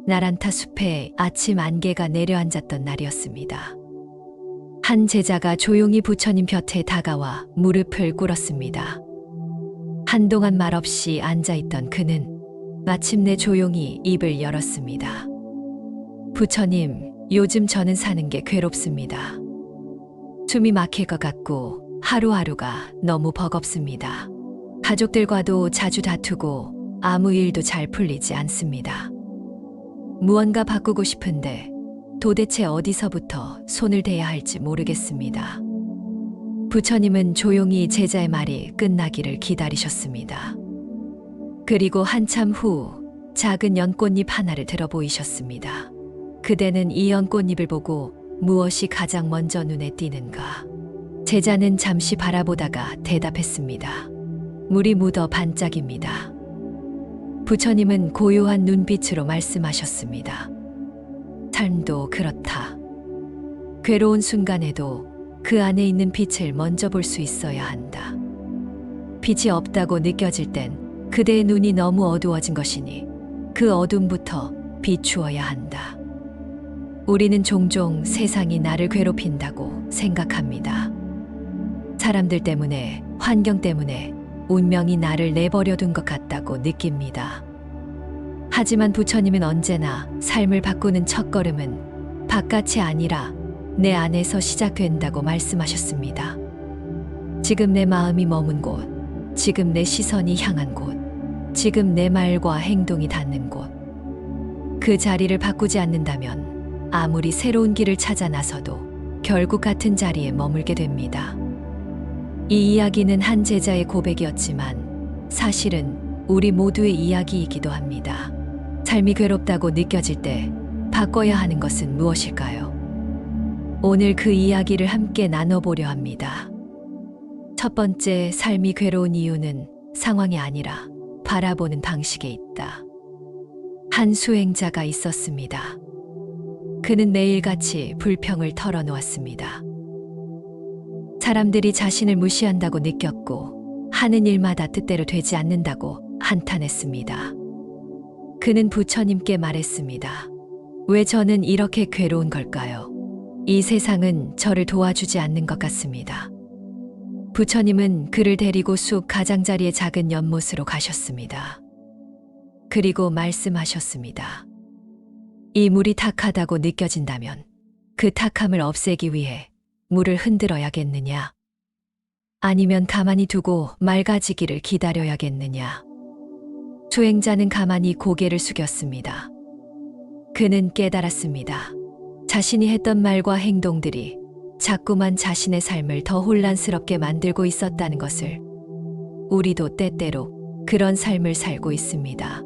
나란타 숲에 아침 안개가 내려앉았던 날이었습니다. 한 제자가 조용히 부처님 곁에 다가와 무릎을 꿇었습니다. 한동안 말없이 앉아있던 그는 마침내 조용히 입을 열었습니다. 부처님, 요즘 저는 사는 게 괴롭습니다. 숨이 막힐 것 같고 하루하루가 너무 버겁습니다. 가족들과도 자주 다투고 아무 일도 잘 풀리지 않습니다. 무언가 바꾸고 싶은데 도대체 어디서부터 손을 대야 할지 모르겠습니다. 부처님은 조용히 제자의 말이 끝나기를 기다리셨습니다. 그리고 한참 후 작은 연꽃잎 하나를 들어 보이셨습니다. 그대는 이 연꽃잎을 보고 무엇이 가장 먼저 눈에 띄는가? 제자는 잠시 바라보다가 대답했습니다. 물이 묻어 반짝입니다. 부처님은 고요한 눈빛으로 말씀하셨습니다. 삶도 그렇다. 괴로운 순간에도 그 안에 있는 빛을 먼저 볼 수 있어야 한다. 빛이 없다고 느껴질 땐 그대의 눈이 너무 어두워진 것이니 그 어둠부터 비추어야 한다. 우리는 종종 세상이 나를 괴롭힌다고 생각합니다. 사람들 때문에, 환경 때문에 운명이 나를 내버려 둔 것 같다고 느낍니다. 하지만 부처님은 언제나 삶을 바꾸는 첫걸음은 바깥이 아니라 내 안에서 시작된다고 말씀하셨습니다. 지금 내 마음이 머문 곳, 지금 내 시선이 향한 곳, 지금 내 말과 행동이 닿는 곳. 그 자리를 바꾸지 않는다면 아무리 새로운 길을 찾아 나서도 결국 같은 자리에 머물게 됩니다. 이 이야기는 한 제자의 고백이었지만 사실은 우리 모두의 이야기이기도 합니다. 삶이 괴롭다고 느껴질 때 바꿔야 하는 것은 무엇일까요? 오늘 그 이야기를 함께 나눠보려 합니다. 첫 번째, 삶이 괴로운 이유는 상황이 아니라 바라보는 방식에 있다. 한 수행자가 있었습니다. 그는 매일같이 불평을 털어놓았습니다. 사람들이 자신을 무시한다고 느꼈고 하는 일마다 뜻대로 되지 않는다고 한탄했습니다. 그는 부처님께 말했습니다. 왜 저는 이렇게 괴로운 걸까요? 이 세상은 저를 도와주지 않는 것 같습니다. 부처님은 그를 데리고 숲 가장자리의 작은 연못으로 가셨습니다. 그리고 말씀하셨습니다. 이 물이 탁하다고 느껴진다면 그 탁함을 없애기 위해 물을 흔들어야겠느냐? 아니면 가만히 두고 맑아지기를 기다려야겠느냐? 수행자는 가만히 고개를 숙였습니다. 그는 깨달았습니다. 자신이 했던 말과 행동들이 자꾸만 자신의 삶을 더 혼란스럽게 만들고 있었다는 것을. 우리도 때때로 그런 삶을 살고 있습니다.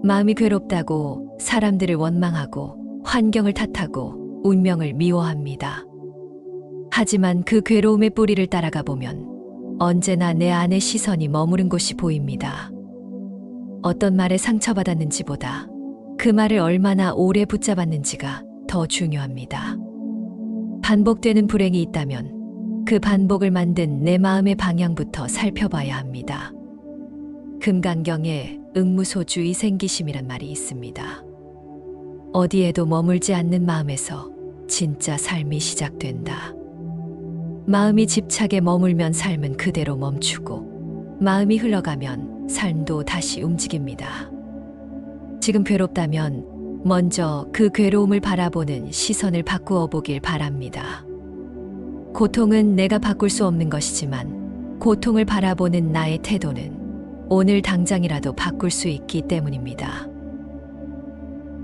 마음이 괴롭다고 사람들을 원망하고 환경을 탓하고 운명을 미워합니다. 하지만 그 괴로움의 뿌리를 따라가 보면 언제나 내 안의 시선이 머무른 곳이 보입니다. 어떤 말에 상처받았는지보다 그 말을 얼마나 오래 붙잡았는지가 더 중요합니다. 반복되는 불행이 있다면 그 반복을 만든 내 마음의 방향부터 살펴봐야 합니다. 금강경에 응무소주의 생기심이란 말이 있습니다. 어디에도 머물지 않는 마음에서 진짜 삶이 시작된다. 마음이 집착에 머물면 삶은 그대로 멈추고 마음이 흘러가면 삶도 다시 움직입니다. 지금 괴롭다면 먼저 그 괴로움을 바라보는 시선을 바꾸어 보길 바랍니다. 고통은 내가 바꿀 수 없는 것이지만 고통을 바라보는 나의 태도는 오늘 당장이라도 바꿀 수 있기 때문입니다.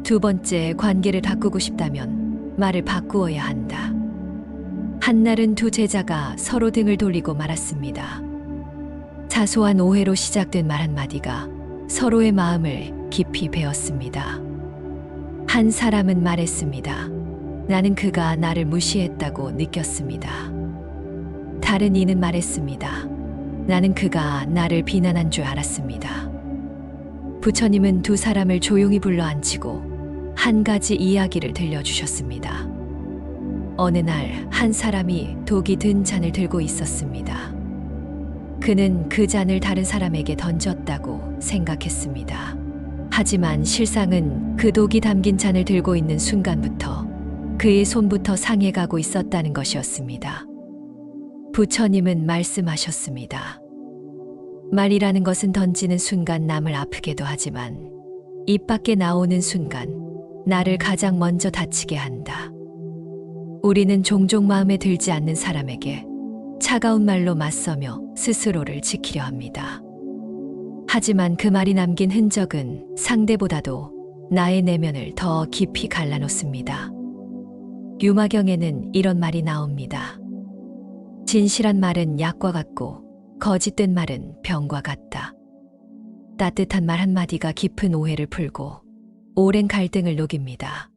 두 번째, 관계를 바꾸고 싶다면 말을 바꾸어야 한다. 한날은 두 제자가 서로 등을 돌리고 말았습니다. 사소한 오해로 시작된 말 한마디가 서로의 마음을 깊이 베었습니다. 한 사람은 말했습니다. 나는 그가 나를 무시했다고 느꼈습니다. 다른 이는 말했습니다. 나는 그가 나를 비난한 줄 알았습니다. 부처님은 두 사람을 조용히 불러앉히고 한 가지 이야기를 들려주셨습니다. 어느 날 한 사람이 독이 든 잔을 들고 있었습니다. 그는 그 잔을 다른 사람에게 던졌다고 생각했습니다. 하지만 실상은 그 독이 담긴 잔을 들고 있는 순간부터 그의 손부터 상해가고 있었다는 것이었습니다. 부처님은 말씀하셨습니다. 말이라는 것은 던지는 순간 남을 아프게도 하지만 입 밖에 나오는 순간 나를 가장 먼저 다치게 한다. 우리는 종종 마음에 들지 않는 사람에게 차가운 말로 맞서며 스스로를 지키려 합니다. 하지만 그 말이 남긴 흔적은 상대보다도 나의 내면을 더 깊이 갈라놓습니다. 유마경에는 이런 말이 나옵니다. 진실한 말은 약과 같고 거짓된 말은 병과 같다. 따뜻한 말 한마디가 깊은 오해를 풀고 오랜 갈등을 녹입니다.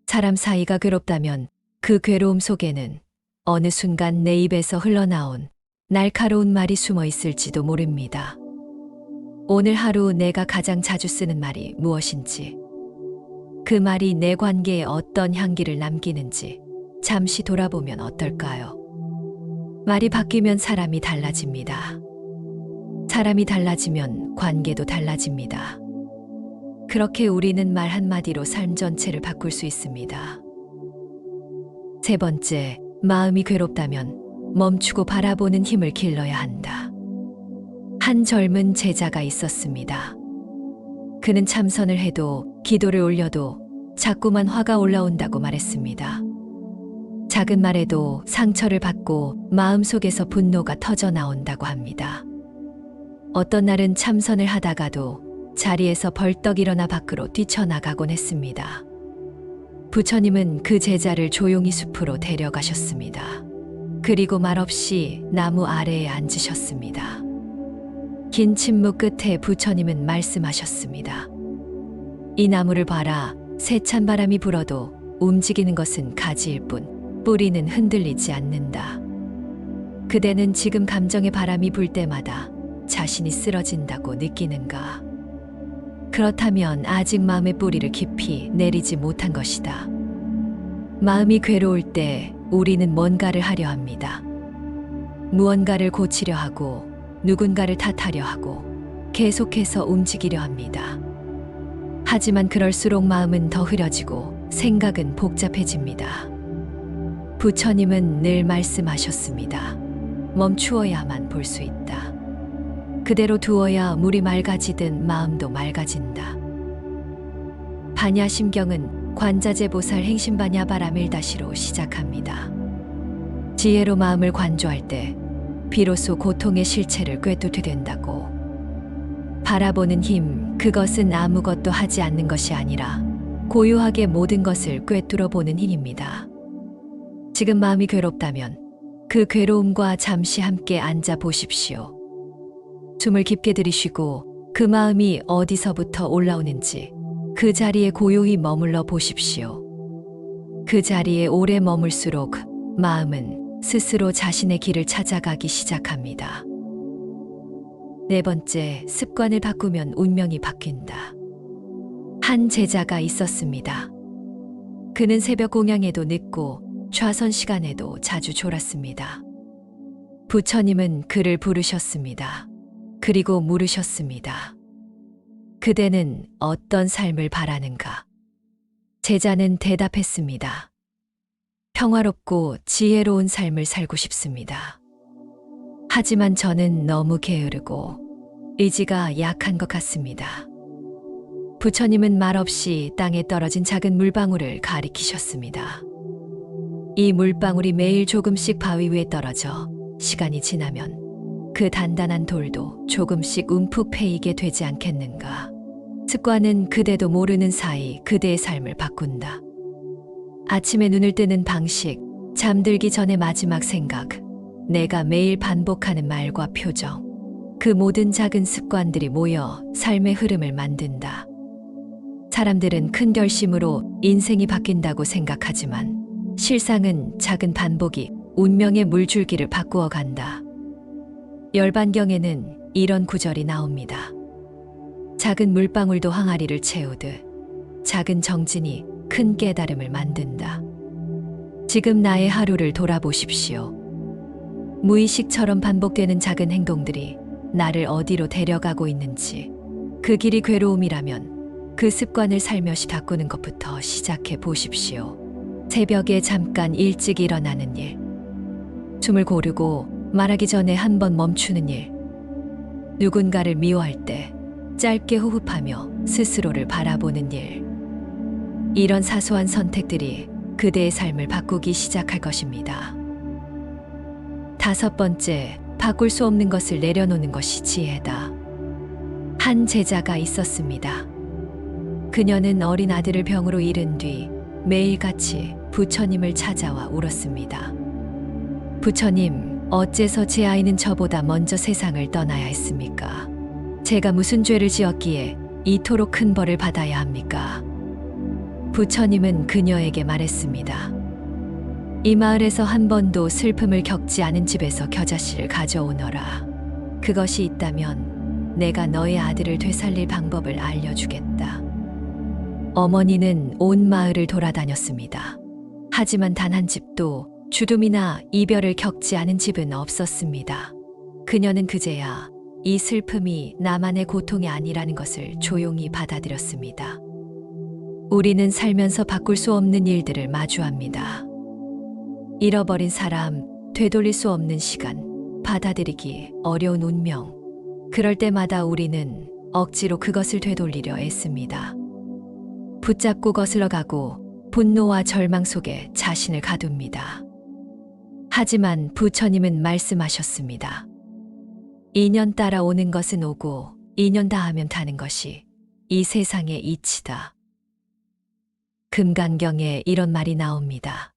사람 사이가 괴롭다면 그 괴로움 속에는 어느 순간 내 입에서 흘러나온 날카로운 말이 숨어 있을지도 모릅니다. 오늘 하루 내가 가장 자주 쓰는 말이 무엇인지, 그 말이 내 관계에 어떤 향기를 남기는지 잠시 돌아보면 어떨까요? 말이 바뀌면 사람이 달라집니다. 사람이 달라지면 관계도 달라집니다. 그렇게 우리는 말 한마디로 삶 전체를 바꿀 수 있습니다. 세 번째, 마음이 괴롭다면 멈추고 바라보는 힘을 길러야 한다. 한 젊은 제자가 있었습니다. 그는 참선을 해도 기도를 올려도 자꾸만 화가 올라온다고 말했습니다. 작은 말에도 상처를 받고 마음속에서 분노가 터져 나온다고 합니다. 어떤 날은 참선을 하다가도 자리에서 벌떡 일어나 밖으로 뛰쳐나가곤 했습니다. 부처님은 그 제자를 조용히 숲으로 데려가셨습니다. 그리고 말없이 나무 아래에 앉으셨습니다. 긴 침묵 끝에 부처님은 말씀하셨습니다. 이 나무를 봐라. 세찬 바람이 불어도 움직이는 것은 가지일 뿐 뿌리는 흔들리지 않는다. 그대는 지금 감정의 바람이 불 때마다 자신이 쓰러진다고 느끼는가? 그렇다면 아직 마음의 뿌리를 깊이 내리지 못한 것이다. 마음이 괴로울 때 우리는 뭔가를 하려 합니다. 무언가를 고치려 하고 누군가를 탓하려 하고 계속해서 움직이려 합니다. 하지만 그럴수록 마음은 더 흐려지고 생각은 복잡해집니다. 부처님은 늘 말씀하셨습니다. 멈추어야만 볼 수 있다. 그대로 두어야 물이 맑아지든 마음도 맑아진다. 반야심경은 관자재보살 행심반야바라밀다시로 시작합니다. 지혜로 마음을 관조할 때 비로소 고통의 실체를 꿰뚫게 된다고. 바라보는 힘, 그것은 아무것도 하지 않는 것이 아니라 고요하게 모든 것을 꿰뚫어 보는 힘입니다. 지금 마음이 괴롭다면 그 괴로움과 잠시 함께 앉아 보십시오. 숨을 깊게 들이쉬고 그 마음이 어디서부터 올라오는지 그 자리에 고요히 머물러 보십시오. 그 자리에 오래 머물수록 마음은 스스로 자신의 길을 찾아가기 시작합니다. 네 번째, 습관을 바꾸면 운명이 바뀐다. 한 제자가 있었습니다. 그는 새벽 공양에도 늦고 좌선 시간에도 자주 졸았습니다. 부처님은 그를 부르셨습니다. 그리고 물으셨습니다. 그대는 어떤 삶을 바라는가? 제자는 대답했습니다. 평화롭고 지혜로운 삶을 살고 싶습니다. 하지만 저는 너무 게으르고 의지가 약한 것 같습니다. 부처님은 말없이 땅에 떨어진 작은 물방울을 가리키셨습니다. 이 물방울이 매일 조금씩 바위 위에 떨어져 시간이 지나면 그 단단한 돌도 조금씩 움푹 패이게 되지 않겠는가? 습관은 그대도 모르는 사이 그대의 삶을 바꾼다. 아침에 눈을 뜨는 방식, 잠들기 전의 마지막 생각, 내가 매일 반복하는 말과 표정, 그 모든 작은 습관들이 모여 삶의 흐름을 만든다. 사람들은 큰 결심으로 인생이 바뀐다고 생각하지만 실상은 작은 반복이 운명의 물줄기를 바꾸어 간다. 열반경에는 이런 구절이 나옵니다. 작은 물방울도 항아리를 채우듯 작은 정진이 큰 깨달음을 만든다. 지금 나의 하루를 돌아보십시오. 무의식처럼 반복되는 작은 행동들이 나를 어디로 데려가고 있는지 그 길이 괴로움이라면 그 습관을 살며시 바꾸는 것부터 시작해 보십시오. 새벽에 잠깐 일찍 일어나는 일, 숨을 고르고 말하기 전에 한 번 멈추는 일, 누군가를 미워할 때 짧게 호흡하며 스스로를 바라보는 일. 이런 사소한 선택들이 그대의 삶을 바꾸기 시작할 것입니다. 5번째, 바꿀 수 없는 것을 내려놓는 것이 지혜다. 한 제자가 있었습니다. 그녀는 어린 아들을 병으로 잃은 뒤 매일같이 부처님을 찾아와 울었습니다. 부처님, 어째서 제 아이는 저보다 먼저 세상을 떠나야 했습니까? 제가 무슨 죄를 지었기에 이토록 큰 벌을 받아야 합니까? 부처님은 그녀에게 말했습니다. 이 마을에서 한 번도 슬픔을 겪지 않은 집에서 겨자씨를 가져오너라. 그것이 있다면 내가 너의 아들을 되살릴 방법을 알려주겠다. 어머니는 온 마을을 돌아다녔습니다. 하지만 단 한 집도 주둠이나 이별을 겪지 않은 집은 없었습니다. 그녀는 그제야 이 슬픔이 나만의 고통이 아니라는 것을 조용히 받아들였습니다. 우리는 살면서 바꿀 수 없는 일들을 마주합니다. 잃어버린 사람, 되돌릴 수 없는 시간, 받아들이기 어려운 운명. 그럴 때마다 우리는 억지로 그것을 되돌리려 애씁니다. 붙잡고 거슬러 가고 분노와 절망 속에 자신을 가둡니다. 하지만 부처님은 말씀하셨습니다. 인연 따라 오는 것은 오고 인연 다하면 타는 것이 이 세상의 이치다. 금강경에 이런 말이 나옵니다.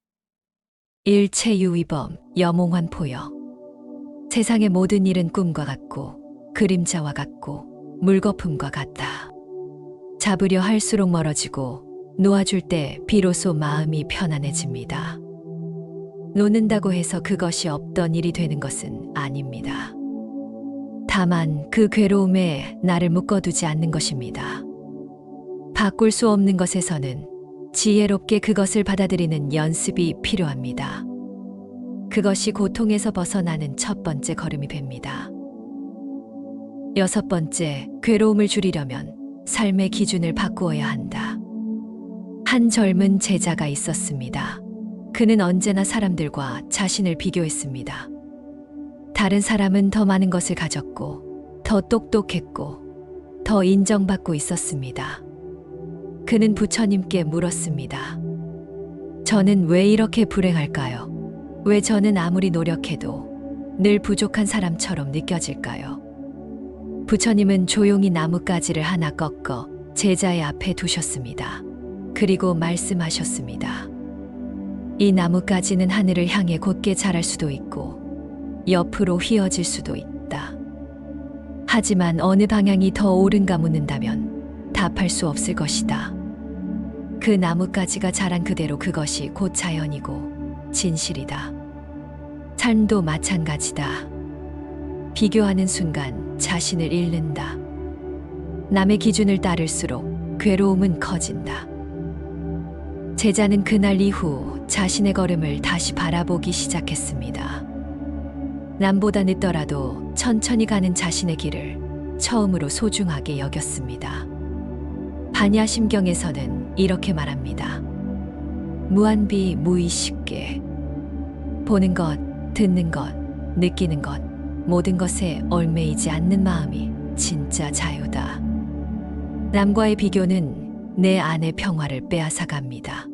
일체유의범 여몽환포여. 세상의 모든 일은 꿈과 같고 그림자와 같고 물거품과 같다. 잡으려 할수록 멀어지고 놓아줄 때 비로소 마음이 편안해집니다. 놓는다고 해서 그것이 없던 일이 되는 것은 아닙니다. 다만 그 괴로움에 나를 묶어두지 않는 것입니다. 바꿀 수 없는 것에서는 지혜롭게 그것을 받아들이는 연습이 필요합니다. 그것이 고통에서 벗어나는 첫 번째 걸음이 됩니다. 6번째, 괴로움을 줄이려면 삶의 기준을 바꾸어야 한다. 한 젊은 제자가 있었습니다. 그는 언제나 사람들과 자신을 비교했습니다. 다른 사람은 더 많은 것을 가졌고, 더 똑똑했고, 더 인정받고 있었습니다. 그는 부처님께 물었습니다. 저는 왜 이렇게 불행할까요? 왜 저는 아무리 노력해도 늘 부족한 사람처럼 느껴질까요? 부처님은 조용히 나뭇가지를 하나 꺾어 제자의 앞에 두셨습니다. 그리고 말씀하셨습니다. 이 나뭇가지는 하늘을 향해 곧게 자랄 수도 있고 옆으로 휘어질 수도 있다. 하지만 어느 방향이 더 옳은가 묻는다면 답할 수 없을 것이다. 그 나뭇가지가 자란 그대로 그것이 곧 자연이고 진실이다. 삶도 마찬가지다. 비교하는 순간 자신을 잃는다. 남의 기준을 따를수록 괴로움은 커진다. 제자는 그날 이후 자신의 걸음을 다시 바라보기 시작했습니다. 남보다 늦더라도 천천히 가는 자신의 길을 처음으로 소중하게 여겼습니다. 반야심경에서는 이렇게 말합니다. 무한비 무의식계. 보는 것, 듣는 것, 느끼는 것, 모든 것에 얽매이지 않는 마음이 진짜 자유다. 남과의 비교는 내 안의 평화를 빼앗아갑니다.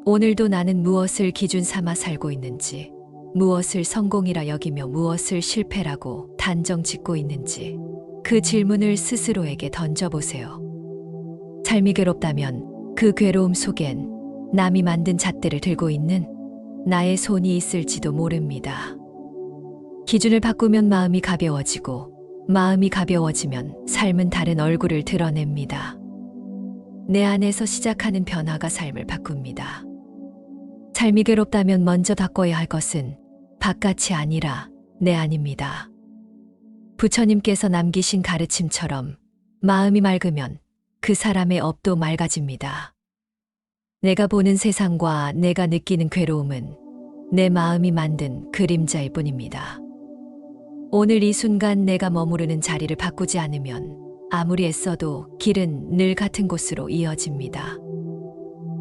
오늘도 나는 무엇을 기준 삼아 살고 있는지, 무엇을 성공이라 여기며 무엇을 실패라고 단정 짓고 있는지 그 질문을 스스로에게 던져보세요. 삶이 괴롭다면 그 괴로움 속엔 남이 만든 잣대를 들고 있는 나의 손이 있을지도 모릅니다. 기준을 바꾸면 마음이 가벼워지고 마음이 가벼워지면 삶은 다른 얼굴을 드러냅니다. 내 안에서 시작하는 변화가 삶을 바꿉니다. 삶이 괴롭다면 먼저 바꿔야 할 것은 바깥이 아니라 내 안입니다. 부처님께서 남기신 가르침처럼 마음이 맑으면 그 사람의 업도 맑아집니다. 내가 보는 세상과 내가 느끼는 괴로움은 내 마음이 만든 그림자일 뿐입니다. 오늘 이 순간 내가 머무르는 자리를 바꾸지 않으면 아무리 애써도 길은 늘 같은 곳으로 이어집니다.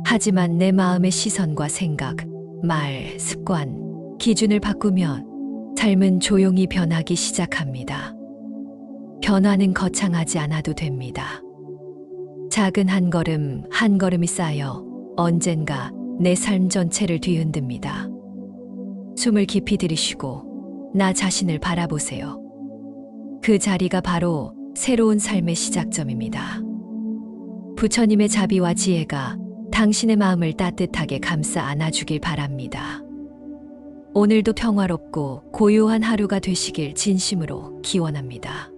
하지만 내 마음의 시선과 생각, 말, 습관, 기준을 바꾸면 삶은 조용히 변하기 시작합니다. 변화는 거창하지 않아도 됩니다. 작은 한 걸음, 한 걸음이 쌓여 언젠가 내 삶 전체를 뒤흔듭니다. 숨을 깊이 들이쉬고 나 자신을 바라보세요. 그 자리가 바로 새로운 삶의 시작점입니다. 부처님의 자비와 지혜가 당신의 마음을 따뜻하게 감싸 안아주길 바랍니다. 오늘도 평화롭고 고요한 하루가 되시길 진심으로 기원합니다.